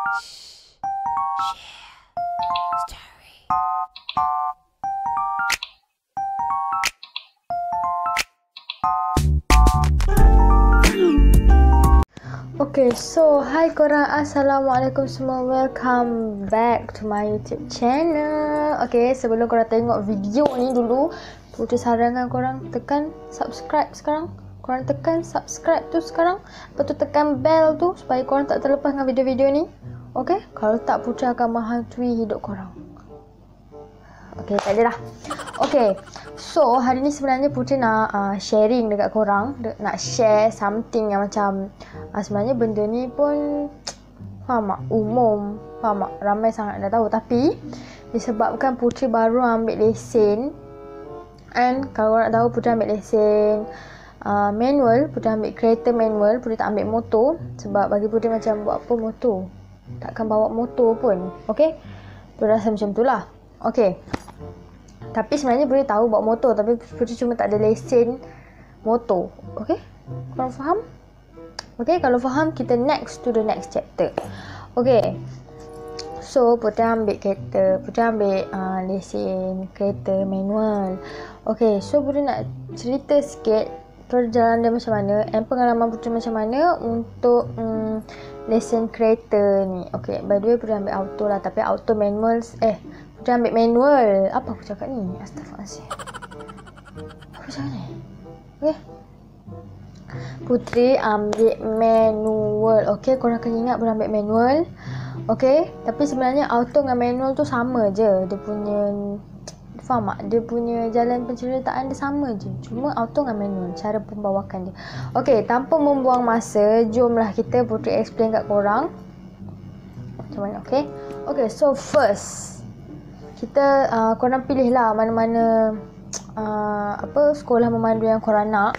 Okay, so hi korang, Assalamualaikum semua. Welcome back to my YouTube channel. Okay, sebelum korang tengok video ni dulu, Putri sarankan korang tekan subscribe sekarang. Korang tekan subscribe tu sekarang. Lepas tu tekan bell tu supaya korang tak terlepas dengan video-video ni. Okay, kalau tak Putri akan menghantui hidup korang. Okay, tak ada dah. Okay, so hari ni sebenarnya Putri nak sharing dekat korang, nak share something yang macam sebenarnya benda ni pun faham tak? Umum, faham tak? Ramai sangat dah tahu. Tapi disebabkan Putri baru ambil lesen, and kalau korang nak tahu Putri ambil lesen manual, Putri ambil kereta manual, Putri tak ambil motor. Sebab bagi Putri macam buat apa motor, takkan bawa motor pun. Okay, Putri rasa macam tu lah. Okay, tapi sebenarnya Putri tahu bawa motor, tapi Putri cuma tak ada lesen motor. Okay, korang faham? Okay, kalau faham, kita next to the next chapter. Okay, so Putri ambil kereta, Putri ambil lesen kereta manual. Okay, so Putri nak cerita sikit perjalanan dia macam mana, and pengalaman Putri macam mana untuk lesen kereta ni. Okay, by the way Putri ambil auto lah, tapi auto manual, Putri ambil manual. Apa aku cakap ni? Astaghfirullahaladzim. Apa cakap ni? Okay, Putri ambil manual. Okay, korang kena ingat Putri ambil manual. Okay, tapi sebenarnya auto dengan manual tu sama je. Dia punya, faham tak? Dia punya jalan penceritaan dia sama je. Cuma auto dengan manual, cara pembawakan dia. Okay, tanpa membuang masa, jomlah kita Putri explain kat korang macam mana. Okay, okay, so first kita korang pilih lah mana-mana sekolah memandu yang korang nak.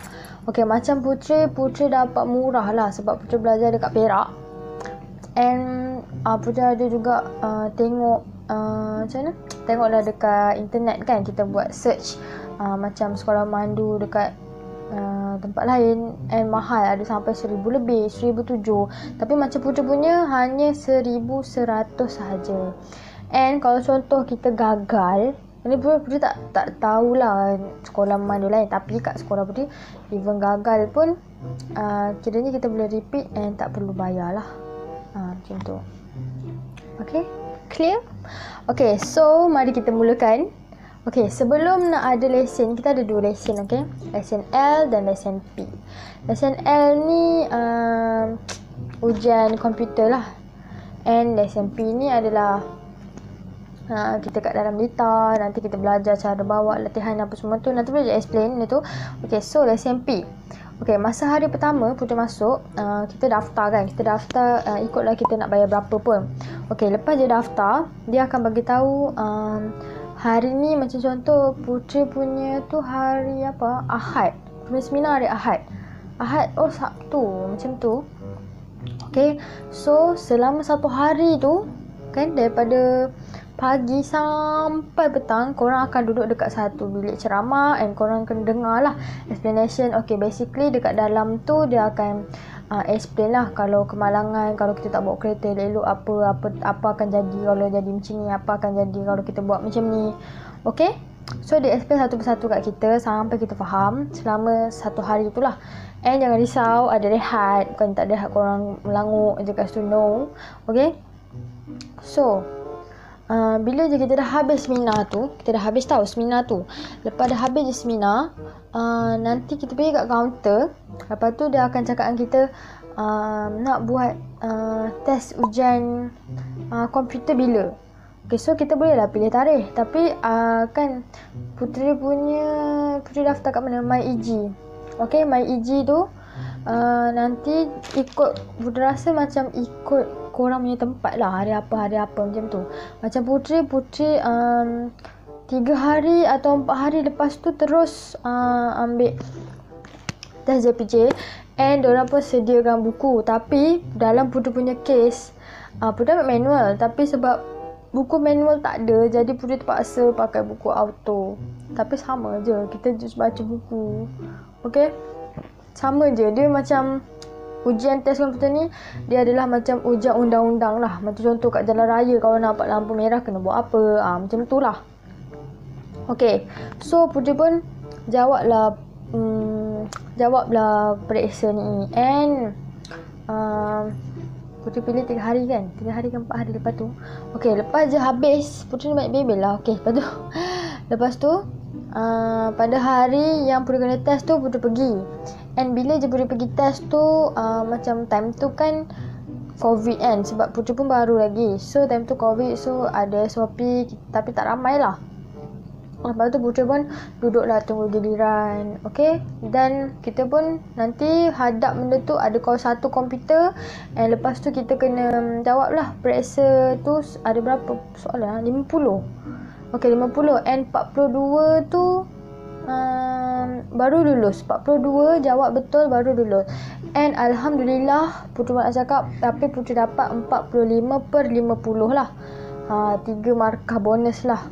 Okay, macam Putri dapat murah lah sebab Putri belajar dekat Perak. And Putri ada juga tengok macam mana, tengoklah dekat internet kan, kita buat search macam sekolah memandu dekat tempat lain, and mahal, ada sampai 1,000 lebih, 1,007. Tapi macam Putri punya hanya 1,100 sahaja. And kalau contoh kita gagal, ini Putri tak tahulah sekolah memandu lain, tapi kat sekolah Putri even gagal pun kiranya kita boleh repeat and tak perlu bayar lah. Macam tu. Okay, clear? Okay, so mari kita mulakan. Okay, sebelum nak ada lesen, kita ada dua lesen. Okay, lesen L dan lesen P. Lesen L ni ujian komputer lah, and lesen P ni adalah kita kat dalam lita, nanti kita belajar cara bawa, latihan apa semua tu. Nanti boleh explain dia tu. Okay, so lesen P. Okay, masa hari pertama Putri masuk, kita daftar kan. Kita daftar ikutlah kita nak bayar berapa pun. Okay, lepas dia daftar, dia akan bagi tahu hari ni, macam contoh Putri punya tu hari apa? Ahad. Punya seminar hari Ahad. Sabtu, macam tu. Okay, so selama satu hari tu kan, daripada pagi sampai petang, korang akan duduk dekat satu bilik ceramah, and korang kena dengar lah explanation. Okay, basically dekat dalam tu dia akan explain lah kalau kemalangan, kalau kita tak bawa kereta elok apa akan jadi kalau jadi macam ni, apa akan jadi kalau kita buat macam ni. Okay, so dia explain satu persatu kat kita sampai kita faham selama satu hari tu lah. And jangan risau, ada rehat, bukan tak ada rehat korang melangut je kat situ, no. Okay, so bila je kita dah habis seminar tu, kita dah habis tahu seminar tu. Lepas dah habis je seminar, nanti kita pergi kat kaunter. Lepas tu dia akan cakap dengan kita nak buat test ujian komputer bila. Okay, so kita boleh lah pilih tarikh. Tapi kan Putri daftar kat mana? MyEG. Okay, MyEG tu nanti ikut, Putri rasa macam ikut korang punya tempat lah, hari apa macam tu. Macam Putri 3 hari atau 4 hari lepas tu terus ambil test JPJ, and diorang pun sediakan buku. Tapi dalam Putri punya case, Putri ambil manual, tapi sebab buku manual tak ada, jadi Putri terpaksa pakai buku auto. Tapi sama je, kita just baca buku. Okay, sama je, dia macam ujian test komputer ni dia adalah macam ujian undang-undang lah. Macam contoh kat jalan raya kalau nampak lampu merah kena buat apa, macam tu lah. Okay, so Putri pun jawablah periksa ni. And Putri pilih 3 hari kan, 3 hari ke 4 hari lepas tu. Okay, lepas je habis Putri banyak bebel lah. Okay, lepas tu pada hari yang Putri kena test tu, Putri pergi. And bila je Putri pergi test tu, macam time tu kan COVID kan, sebab Putri pun baru lagi. So time tu COVID, so ada SOP tapi tak ramai lah. Lepas tu Putri pun duduklah tunggu giliran. Okay, dan kita pun nanti hadap benda tu ada satu komputer. And lepas tu kita kena jawab lah periksa tu. Ada berapa soalan? 50. Okay, 50. And 42 tu baru lulus. 42 jawab betul baru lulus. And Alhamdulillah, Putri nak cakap, tapi Putri dapat 45/50 lah. 3 markah bonus lah.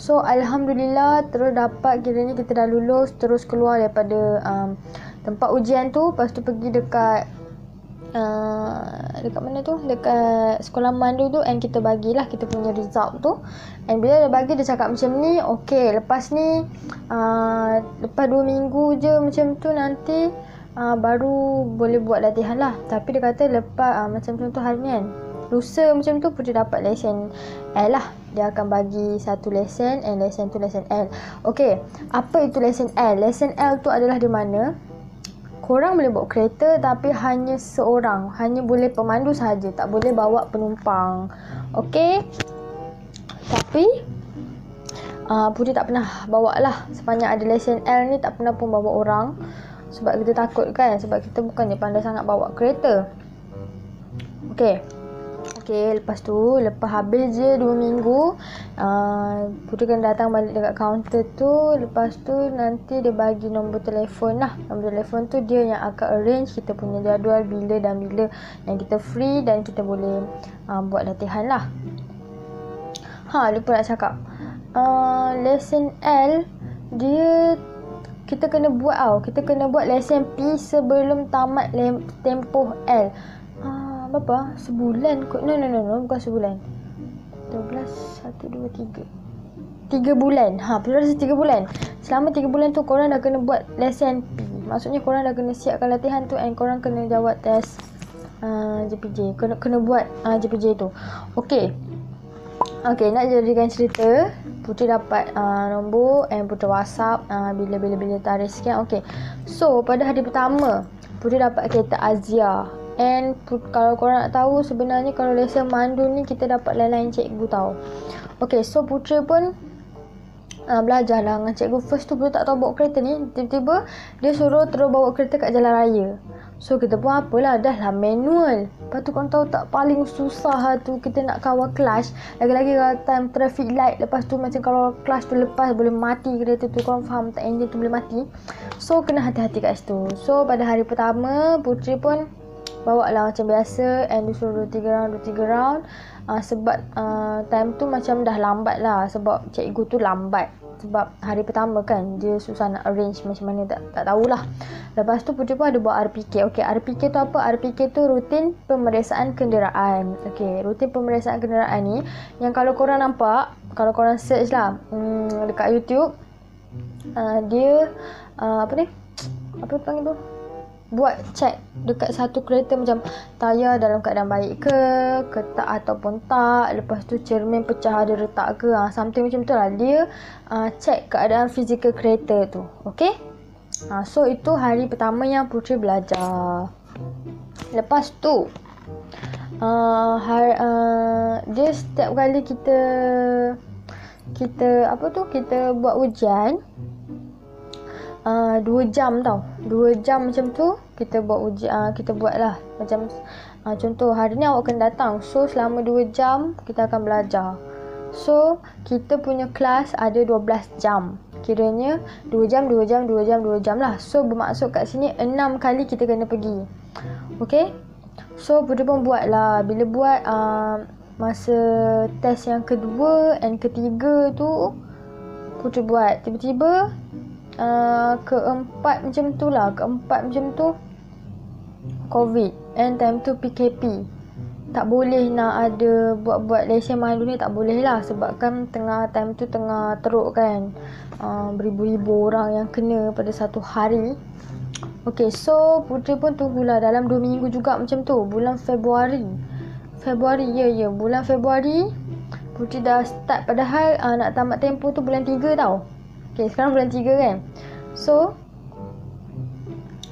So Alhamdulillah, terus dapat, kiranya kita dah lulus. Terus keluar daripada tempat ujian tu. Lepas tu pergi dekat mana tu, dekat sekolah mandu tu. And kita bagilah kita punya result tu. And bila dah bagi, dia cakap macam ni, okay, lepas ni lepas 2 minggu je macam tu nanti baru boleh buat latihan lah. Tapi dia kata lepas macam contoh hari ni kan, lusa macam tu Putri dapat lesen L lah. Dia akan bagi satu lesen, and lesen tu lesen L. Okay, apa itu lesen L? Lesen L tu adalah di mana korang boleh bawa kereta tapi hanya seorang, hanya boleh pemandu sahaja, tak boleh bawa penumpang. Okay, tapi Putri tak pernah bawa lah. Sepanjang ada lesen L ni tak pernah pun bawa orang. Sebab kita takut kan, sebab kita bukannya pandai sangat bawa kereta. Okay, lepas habis je 2 minggu, Putri kena datang balik dekat kaunter tu. Lepas tu nanti dia bagi nombor telefon lah. Nombor telefon tu dia yang akan arrange kita punya jadual bila dan bila yang kita free dan kita boleh buat latihan lah. Lupa nak cakap, lesen L dia kita kena buat kita kena buat lesen P sebelum tamat tempoh L. Berapa? Sebulan kot. No, bukan sebulan. 12, 1, 2, 3 bulan. Betul rasa 3 bulan. Selama 3 bulan tu korang dah kena buat lesen P. Maksudnya korang dah kena siapkan latihan tu, and korang kena jawab test JPJ. Kena buat JPJ tu. Okay, nak jadikan cerita, Putri dapat nombor and Putri WhatsApp bila tarikh sekian. Okay, so pada hari pertama Putri dapat kereta Azia. And kalau korang nak tahu, sebenarnya kalau lesen mandu ni kita dapat lain-lain cikgu tau. Okay, so Putri pun belajar lah dengan cikgu. First tu Putri tak tahu bawa kereta ni. Tiba-tiba dia suruh terus bawa kereta kat jalan raya. So kita pun apalah, dah lah manual. Lepas tu korang tahu tak, paling susah tu kita nak kawal clutch. Lagi-lagi kalau time traffic light. Lepas tu macam kalau clutch tu lepas boleh mati kereta tu. Korang faham tak, enjin tu boleh mati. So kena hati-hati kat situ. So pada hari pertama Putri pun bawa lah macam biasa, and dia suruh 2-3 round. Sebab time tu macam dah lambat lah, sebab cikgu tu lambat. Sebab hari pertama kan, dia susah nak arrange macam mana, tak tahulah. Lepas tu Putri pun ada buat RPK. Okay, RPK tu apa? RPK tu rutin pemeriksaan kenderaan. Okay, rutin pemeriksaan kenderaan ni yang kalau korang nampak, kalau korang search lah dekat YouTube, dia apa panggil tu, buat check dekat satu kereta macam tayar dalam keadaan baik ke tak ataupun tak. Lepas tu cermin pecah ada retak ke, something macam tu lah. Dia check keadaan fizikal kereta tu. Okay, so itu hari pertama yang Putri belajar. Lepas tu dia setiap kali kita buat ujian 2 jam tau. 2 jam macam tu kita buat ujian, kita buat lah macam contoh hari ni awak kena datang. So selama 2 jam kita akan belajar. So kita punya kelas ada 12 jam. Kiranya 2 jam lah. So bermaksud kat sini 6 kali kita kena pergi. Okay, so Putri pun buat lah. Bila buat masa test yang kedua and ketiga tu Putri buat, keempat macam tu lah. COVID and time tu PKP. Tak boleh nak ada buat lesen mandu ni, tak boleh lah, sebab kan time tu tengah teruk kan. Beribu-ribu orang yang kena pada satu hari. Okay, so Putri pun tunggulah dalam 2 minggu juga macam tu. Bulan Februari, bulan Februari Putri dah start, padahal nak tamat tempoh tu bulan 3 tau. Okay, sekarang bulan 3 kan. So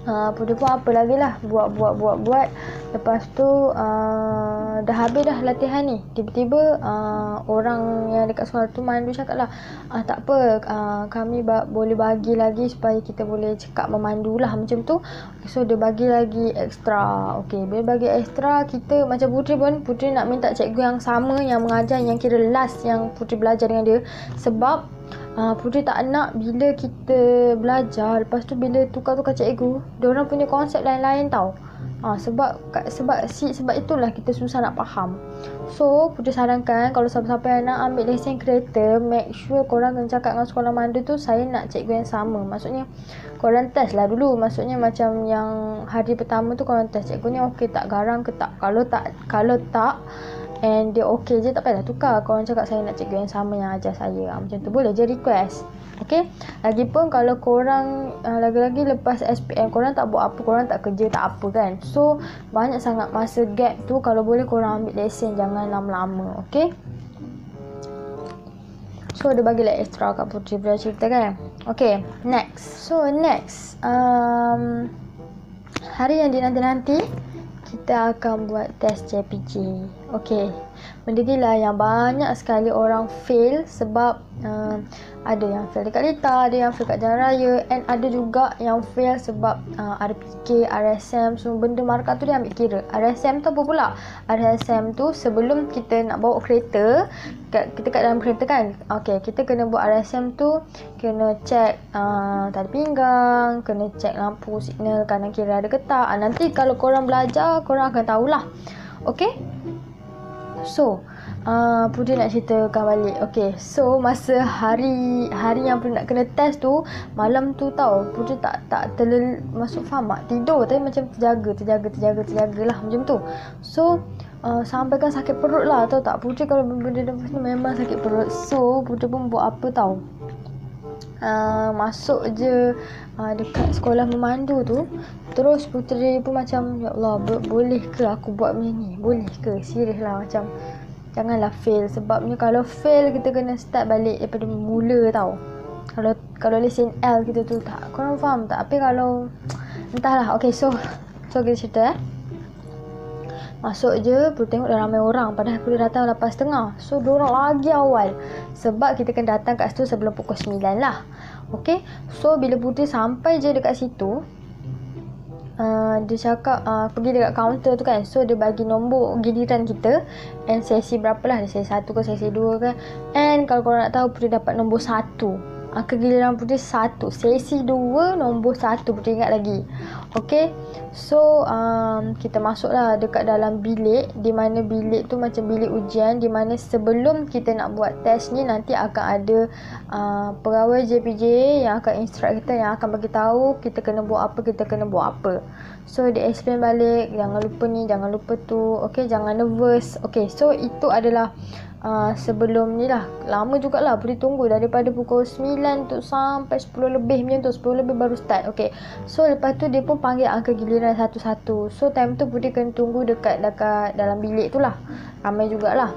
Putri pun apa lagi lah, buat. Lepas tu dah habis dah latihan ni. Tiba-tiba orang yang dekat sekolah tu mandu cakap lah, tak apa, kami boleh bagi lagi supaya kita boleh cekap memandu lah macam tu. So dia bagi lagi extra. Okay, bila bagi extra, kita macam Putri nak minta cikgu yang sama yang mengajar, yang kira last yang Putri belajar dengan dia. Sebab Putri tak nak bila kita belajar, lepas tu bila tukar-tukar cikgu, diorang punya konsep lain-lain tau. Sebab itulah kita susah nak faham. So Putri sarankan, kalau siapa-siapa yang nak ambil lesen kereta, make sure korang kena cakap dengan sekolah mandu tu, saya nak cikgu yang sama. Maksudnya korang test lah dulu. Maksudnya macam yang hari pertama tu korang test, cikgu ni okey tak, garang ke tak. Kalau tak and dia okey je, tak payahlah tukar. Korang cakap saya nak cikgu yang sama yang ajar saya. Macam tu boleh je request. Okay. Lagipun kalau korang lagi-lagi lepas SPM korang tak buat apa, korang tak kerja, tak apa kan. So banyak sangat masa gap tu, kalau boleh korang ambil lesen, jangan lama-lama. Okay. So dia bagi like extra kat Putri bila cerita kan. Okay, next. So next hari yang dinanti-nanti, kita akan buat test JPJ. Okay, benda ni lah yang banyak sekali orang fail. Sebab ada yang fail dekat Lita, ada yang fail kat Jalan Raya, and ada juga yang fail sebab RPK, RSM, semua benda markah tu dia ambil kira. RSM tu apa pula? RSM tu sebelum kita nak bawa kereta, kita kat dalam kereta kan, okay, kita kena buat RSM tu, kena check tali pinggang, kena check lampu signal kanan kiri ada ke tak. Nanti kalau korang belajar, korang akan tahulah. Okay. So Putri nak ceritakan balik. Okay, so masa hari yang Putri nak kena test tu, malam tu tau, Putri tak masuk faham tak, tidur tapi macam terjaga lah macam tu. So sampai kan sakit perut lah, tahu tak Putri kalau benda ni memang sakit perut. So Putri pun buat apa tau, masuk je dekat sekolah memandu tu. Terus Putri pun macam, ya Allah, boleh ke aku buat macam ni, boleh ke, serius lah, macam janganlah fail. Sebabnya kalau fail, kita kena start balik daripada mula tau. Kalau lesen L kita tu tak, korang faham tak? Tapi kalau entahlah. Okay, so kita cerita masuk je, Putri tengok dah ramai orang. Padahal Putri datang 8.30. So diorang lagi awal, sebab kita kena datang kat situ sebelum pukul 9 lah. Okay, so bila Putri sampai je dekat situ, dia cakap pergi dekat kaunter tu kan. So dia bagi nombor giliran kita, and sesi berapa lah, sesi 1 ke sesi 2 kan. And kalau korang nak tahu, Putri dapat nombor 1. Kegiliran Putri 1. Sesi 2 nombor 1, Putri ingat lagi. Okay, so kita masuklah dekat dalam bilik, di mana bilik tu macam bilik ujian, di mana sebelum kita nak buat test ni, nanti akan ada pegawai JPJ yang akan instruct kita, yang akan bagi tahu kita kena buat apa. So dia explain balik, jangan lupa ni, jangan lupa tu. Okay, jangan nervous. Okay, so itu adalah sebelum ni lah. Lama jugalah Putri tunggu, daripada pukul 9 tu sampai 10 lebih macam tu. 10 lebih baru start. Okay, so lepas tu dia pun panggil angka giliran satu-satu. So time tu Putri kena tunggu dekat dalam bilik tu lah. Ramai jugalah.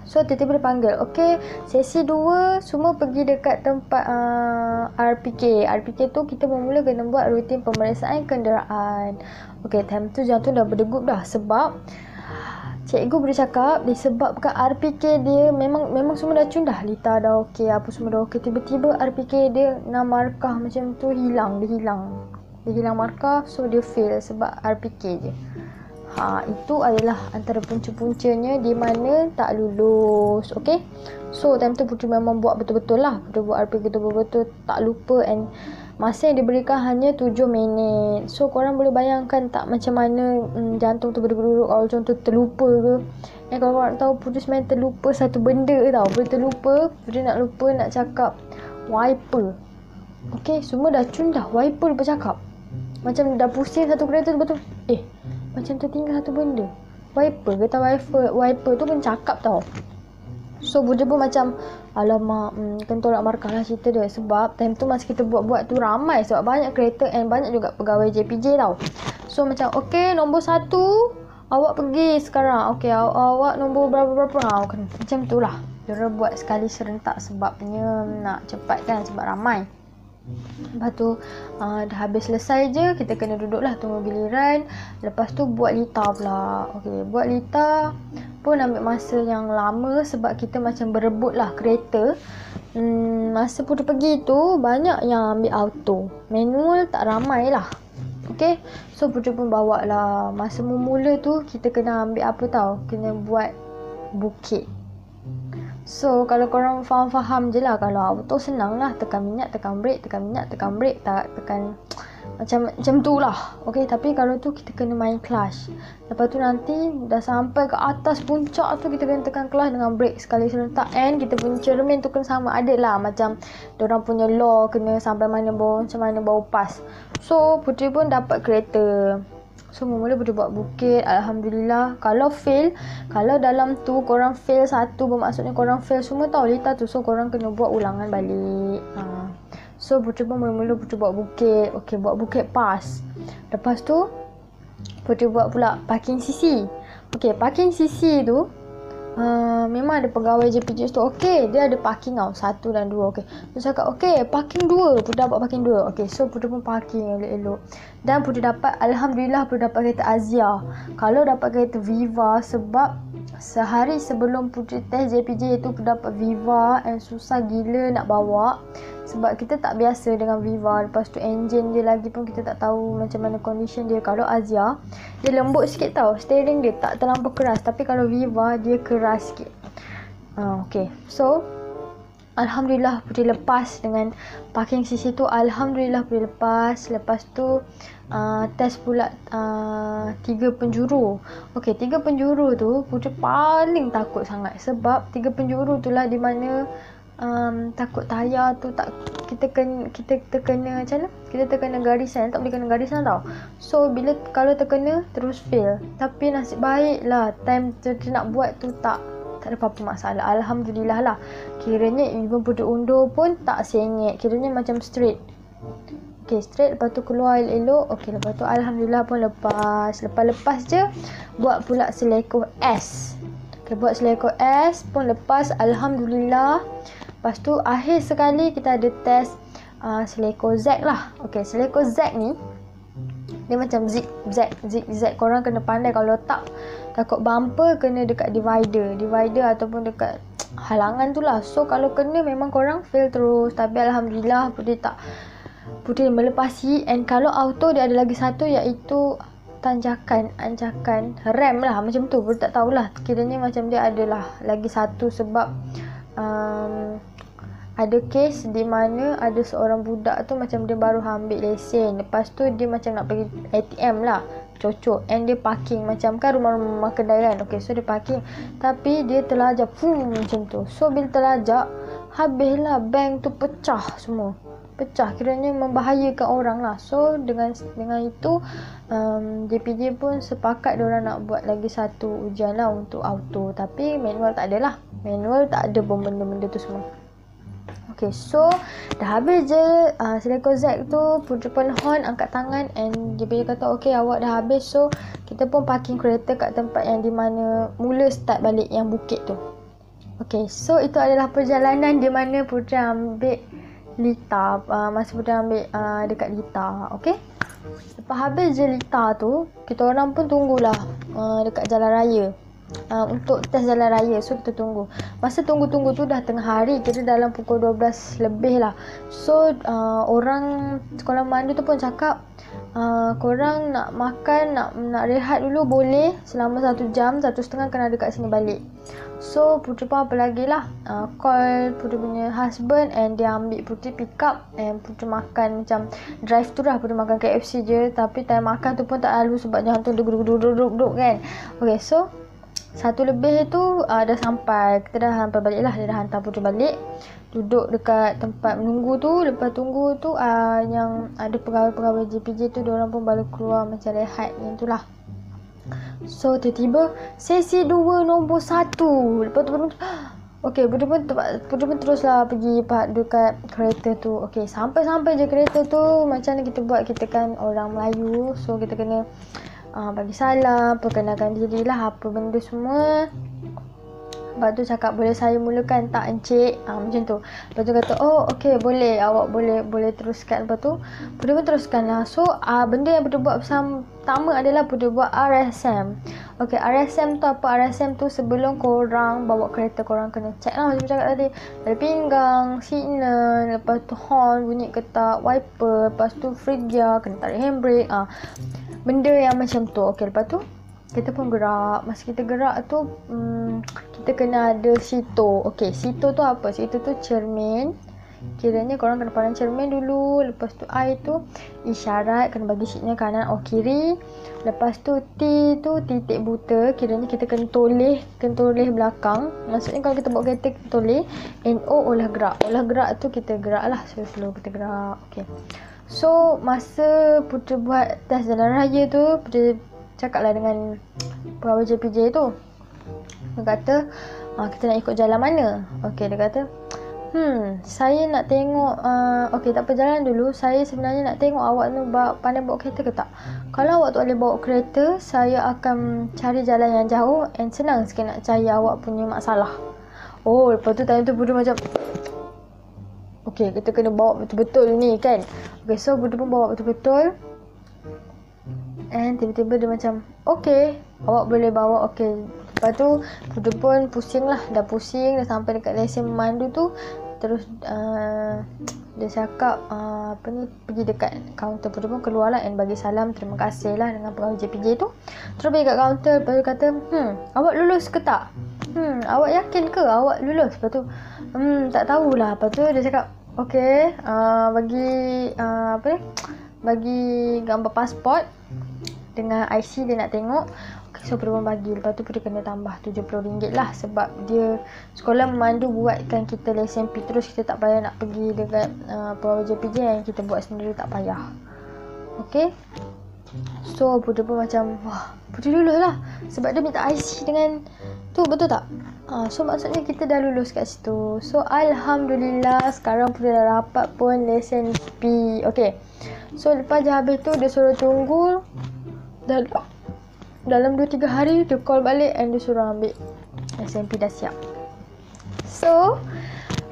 So tiba-tiba dia panggil, okay, sesi 2 semua pergi dekat tempat RPK. RPK tu kita mula kena buat rutin pemeriksaan kenderaan. Okay, time tu jantung dah berdegup dah. Sebab cikgu boleh cakap disebabkan RPK dia memang semua dah cun dah. Lita dah okey, apa semua dah okey. Tiba-tiba RPK dia 6 markah macam tu hilang. Dia hilang markah, so dia fail sebab RPK je. Itu adalah antara punca-puncanya di mana tak lulus. Okey. So time tu Putri memang buat betul-betul lah. Putri buat RPK tu betul-betul tak lupa, and masa yang diberikan hanya 7 minit. So korang boleh bayangkan tak macam mana jantung tu berduduk kalau contoh terlupa ke. Kalau korang tahu, Putri sebenarnya terlupa satu benda tau. Putri nak lupa nak cakap wiper. Okay, semua dah cun dah, wiper lupa cakap. Macam dah pusing satu kereta tu, betul. Macam tertinggal satu benda. Wiper wiper tu pun cakap tau. So Buddha pun macam, alamak, kan tolak markah lah cerita dia. Sebab time tu masa kita buat tu ramai, sebab banyak kereta and banyak juga pegawai JPJ tau. So macam, okay, nombor 1 awak pergi sekarang. Okay, awak nombor berapa-berapa. Macam tu lah. Diorang buat sekali serentak sebabnya nak cepat kan, sebab ramai. Lepas tu dah habis selesai je, kita kena duduk lah tunggu giliran. Lepas tu buat lita pula. Okay, buat lita pun ambil masa yang lama sebab kita macam berebut lah kereta. Masa Putri pergi tu banyak yang ambil auto, manual tak ramai lah. Okay, so Putri pun bawa lah. Masa mula tu kita kena ambil apa tau, kena buat bukit. So kalau korang faham je lah, kalau auto senang lah, tekan minyak, tekan brake, tekan minyak, tekan brake, tak tekan macam tu lah. Okay, tapi kalau tu kita kena main clutch. Lepas tu nanti dah sampai ke atas puncak tu, kita kena tekan clutch dengan brake sekali serentak. And kita punya cermin tu kena sama, ada lah macam diorang punya law, kena sampai mana bawah, macam mana bawah pas. So Putri pun dapat kereta. So mula Putri buat bukit. Alhamdulillah. Kalau fail, kalau dalam tu korang fail satu, bermaksudnya korang fail semua tau lita tu. So korang kena buat ulangan balik. So Putri pun mula-mula Putri buat bukit. Okay, buat bukit pas. Lepas tu Putri buat pula parking CC. Okay, parking CC tu memang ada pegawai JPJ tu. Okay, dia ada parking tau, 1 dan 2. Okay, dia cakap okay, parking 2. Putri dapat parking 2. Okay, so Putri pun parking elok-elok. Dan Putri dapat, Alhamdulillah, Putri dapat kereta Azia. Kalau dapat kereta Viva, sebab sehari sebelum Putri test JPJ tu Putri dapat Viva and susah gila nak bawa. Sebab kita tak biasa dengan Viva. Lepas tu enjin dia lagi pun kita tak tahu macam mana condition dia. Kalau Azia, dia lembut sikit tau. Steering dia tak terlampau keras. Tapi kalau Viva, dia keras sikit. Okay, so Alhamdulillah Putri lepas dengan parking CC tu. Alhamdulillah Putri lepas. Lepas tu test pula 3 penjuru. Okay, 3 penjuru tu Putri paling takut sangat. Sebab 3 penjuru tu lah di mana takut tayar tu tak, kita terkena macam mana, kita terkena garisan, tak boleh kena garisan tau. So bila kalau terkena terus fail. Tapi nasib baik lah time tu nak buat tu tak ada apa-apa masalah. Alhamdulillah lah. Kiranya even Putri undur pun tak sengit, kiranya macam straight. Okay, straight. Lepas tu keluar elok. Okay, lepas tu Alhamdulillah pun lepas je buat pula seleko S. Okay, buat seleko S pun lepas, Alhamdulillah. Lepas tu akhir sekali kita ada test seleko Z lah. Okay, seleko Z ni dia macam zigzag. Korang kena pandai, kalau tak takut bumper kena dekat divider ataupun dekat halangan tu lah. So kalau kena memang korang fail terus. Tapi Alhamdulillah Putri melepasi. And kalau auto dia ada lagi satu, iaitu anjakan rem lah, macam tu. Putri tak tahulah, kiranya macam dia adalah lagi satu. Sebab ada kes di mana ada seorang budak tu macam dia baru ambil lesen. Lepas tu dia macam nak pergi ATM lah, cocok. And dia parking macam kan rumah-rumah kedai kan. Okay, so dia parking tapi dia terlajak macam tu. So bila terlajak, habislah bank tu pecah semua. Kiranya membahayakan orang lah. So dengan itu JPJ pun sepakat diorang nak buat lagi satu ujian lah untuk auto. Tapi manual tak ada lah. Manual tak ada benda-benda tu semua. Okay, so dah habis je seleko Z tu. Putri pun horn, angkat tangan, and JPJ kata okay, awak dah habis. So kita pun parking kereta kat tempat yang di mana mula start balik yang bukit tu. Okay, so itu adalah perjalanan di mana Putri ambil lita. Masa Putri ambil dekat lita. Okay, lepas habis je lita tu, kita orang pun tunggulah dekat jalan raya untuk test jalan raya. So kita tunggu. Masa tunggu-tunggu tu dah tengah hari, kira dalam pukul 12 lebih lah. So orang sekolah mandu tu pun cakap korang nak makan, nak rehat dulu boleh, selama 1 jam, 1.5 kena ada kat sini balik. So Putri pun apa lagi lah, call Putri punya husband and dia ambil Putri pick up. And Putri makan macam drive tu lah, Putri makan KFC je. Tapi time makan tu pun tak lalu sebab jantung duduk kan. Okay, so 1 lebih tu dah sampai. Kita dah sampai balik lah. Dia dah hantar Putri balik. duduk dekat tempat menunggu tu. Lepas tunggu tu yang ada pegawai-pegawai JPJ tu, diorang pun baru keluar macam rehat yang tu lah. So tiba-tiba sesi 2 nombor 1. Lepas tu okey, Buddha pun teruslah pergi dekat kereta tu. Okey, sampai je kereta tu, macam mana kita buat, kita kan orang Melayu, so kita kena bagi salam, perkenalkan diri lah, apa benda semua. Lepas tu cakap, boleh saya mulakan tak encik? Macam tu. Lepas tu kata, oh okey, boleh, awak boleh teruskan. Lepas tu Buddha pun teruskan lah. So benda yang Buddha buat pertama adalah Buddha buat RSM. Okey, RSM tu apa? RSM tu sebelum korang bawa kereta, korang kena check lah macam cakap tadi. Dari pinggang, signal, lepas tu horn, bunyi ketak, wiper, lepas tu free gear, kena tarik handbrake. Benda yang macam tu. Okey, lepas tu kita pun gerak. Masa kita gerak tu kita kena ada sito. Okey, sito tu apa? Sito tu cermin. Kiranya korang kena pandang cermin dulu. Lepas tu I tu isyarat, kena bagi signal kanan atau kiri. Lepas tu T tu titik buta. Kiranya kita kena toleh belakang. Maksudnya kalau kita bawa kereta kita toleh. And O olah gerak. Olah gerak tu kita gerak lah, slow kita gerak. Okey. So masa Putera buat test jalan raya tu, Putera cakap lah dengan pegawai JPJ tu. Dia kata, kita nak ikut jalan mana? Okey, dia kata, saya nak tengok, okey tak apa, jalan dulu. Saya sebenarnya nak tengok awak tu pandai bawa kereta ke tak. Kalau awak tu boleh bawa kereta, saya akan cari jalan yang jauh and senang sikit nak cari awak punya masalah. Oh, lepas tu time tu Buddha macam, okey, kita kena bawa betul-betul ni kan. Okey, so Buddha pun bawa betul-betul. And tiba-tiba dia macam, okey, awak boleh bawa. Okey, lepas tu Buddha pun pusing lah. Dah pusing, dah sampai dekat lesen memandu tu. Terus dia cakap pergi dekat kaunter. Buddha pun keluar lah and bagi salam, terima kasih lah dengan pegawai JPJ tu. Terus pergi kat kaunter. Lepas tu kata, awak lulus ke tak? Awak yakin ke awak lulus? Lepas tu tak tahulah. Lepas tu dia cakap, okey, bagi gambar pasport dengan IC dia nak tengok. Okay, so Buddha pun bagi. Lepas tu Buddha kena tambah RM70 lah, sebab dia sekolah memandu buatkan kita lesen P, terus kita tak payah nak pergi dekat pegawai JPJ, yang kita buat sendiri tak payah. Okay, so Buddha pun macam, wah, Buddha lulus lah, sebab dia minta IC dengan tu, betul tak? So maksudnya kita dah lulus kat situ. So Alhamdulillah, sekarang Buddha dah dapat pun lesen P. Okay, so lepas je habis tu dia suruh tunggu dalam 2-3 hari. Dia call balik and dia suruh ambil SMP dah siap. So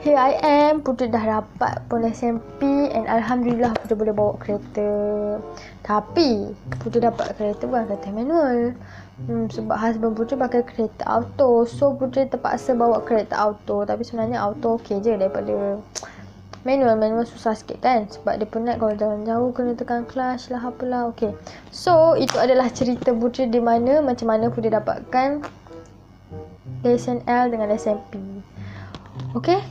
here I am, Putera dah dapat pun SMP and Alhamdulillah Putera boleh bawa kereta. Tapi Putera dapat kereta bukan kereta manual. Sebab husband Putera pakai kereta auto, so Putera terpaksa bawa kereta auto. Tapi sebenarnya auto okey je daripada manual susah sikit kan, sebab dia penat kalau jalan jauh, kena tekan clutch lah apalah. Okay, so itu adalah cerita Putera di mana macam mana Putera dapatkan lesen L dengan lesen P. Okay,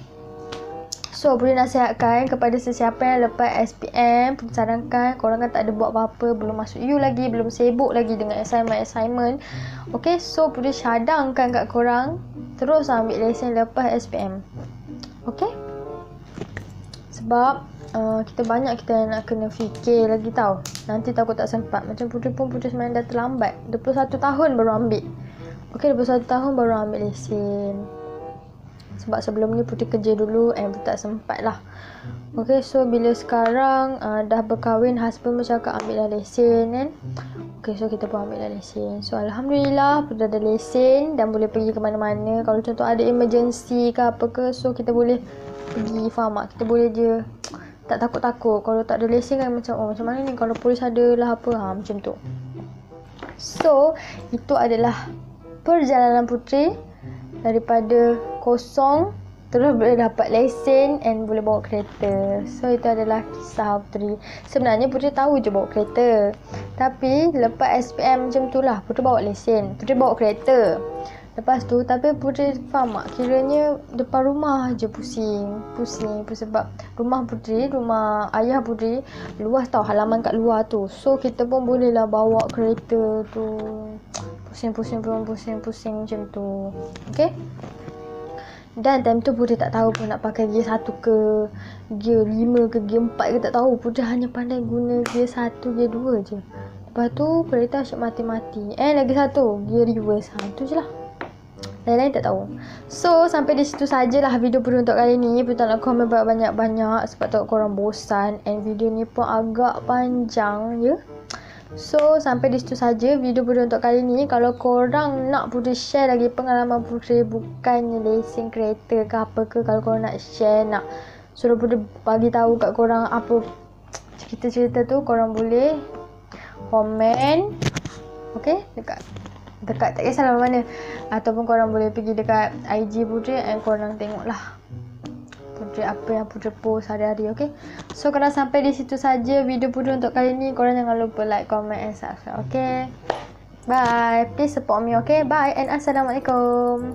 so Putera nasihatkan kepada sesiapa yang lepas SPM, Putera sarankan korang kan tak ada buat apa-apa, belum masuk U lagi, belum sibuk lagi dengan assignment. Okay, so Putera cadangkan kat korang terus ambil lesen lepas SPM. Okay, sebab kita nak kena fikir lagi tau. Nanti takut tak sempat. Macam Putera sebenarnya dah terlambat, 21 tahun baru ambil. Okay, 21 tahun baru ambil lesen. Sebab sebelum ni Putera kerja dulu and Putera tak sempat lah. Okay, so bila sekarang dah berkahwin, husband pun cakap ambil dah lesen kan. Okay, so kita pun ambil dah lesen. So Alhamdulillah Putera ada lesen dan boleh pergi ke mana-mana. Kalau contoh ada emergency ke apa ke, so kita boleh pergi, faham tak? Kita boleh je, tak takut-takut. Kalau tak ada lesen kan macam, macam mana ni kalau polis ada lah apa, macam tu. So itu adalah perjalanan Putera daripada kosong terus boleh dapat lesen and boleh bawa kereta. So itu adalah kisah Putera. Sebenarnya Putera tahu je bawa kereta, tapi lepas SPM macam tu lah Putera bawa lesen, Putera bawa kereta. Lepas tu, tapi Putera faham tak, kiranya depan rumah je pusing sebab rumah ayah Putera luas tau, halaman kat luar tu. So kita pun boleh lah bawa kereta tu pusing macam tu. Okay, Dan time tu Putri tak tahu pun nak pakai gear 1 ke gear 5 ke gear 4 ke, tak tahu. Putri hanya pandai guna gear 1, gear 2 je. Lepas tu kereta asyik mati-mati. Lagi satu gear reverse. Tu je lah. Lain-lain tak tahu. So sampai di situ sajalah video Putri untuk kali ni. Putri tak nak komen banyak-banyak sebab takut korang bosan. And video ni pun agak panjang je. So sampai di situ saja video Putri untuk kali ni. Kalau korang nak Putri share lagi pengalaman Putri, bukannya lesen kereta ke apa ke, kalau korang nak share, nak suruh Putri bagi tahu kat korang apa cerita-cerita tu, korang boleh komen, okay, dekat tak kisahlah mana, ataupun korang boleh pergi dekat IG Putri and korang tengok lah Putri apa yang Putri post hari-hari. Okay, so kalau sampai di situ saja video Putri untuk kali ni. Korang jangan lupa like, comment and subscribe. Okay, bye, please support me. Okay, bye and assalamualaikum.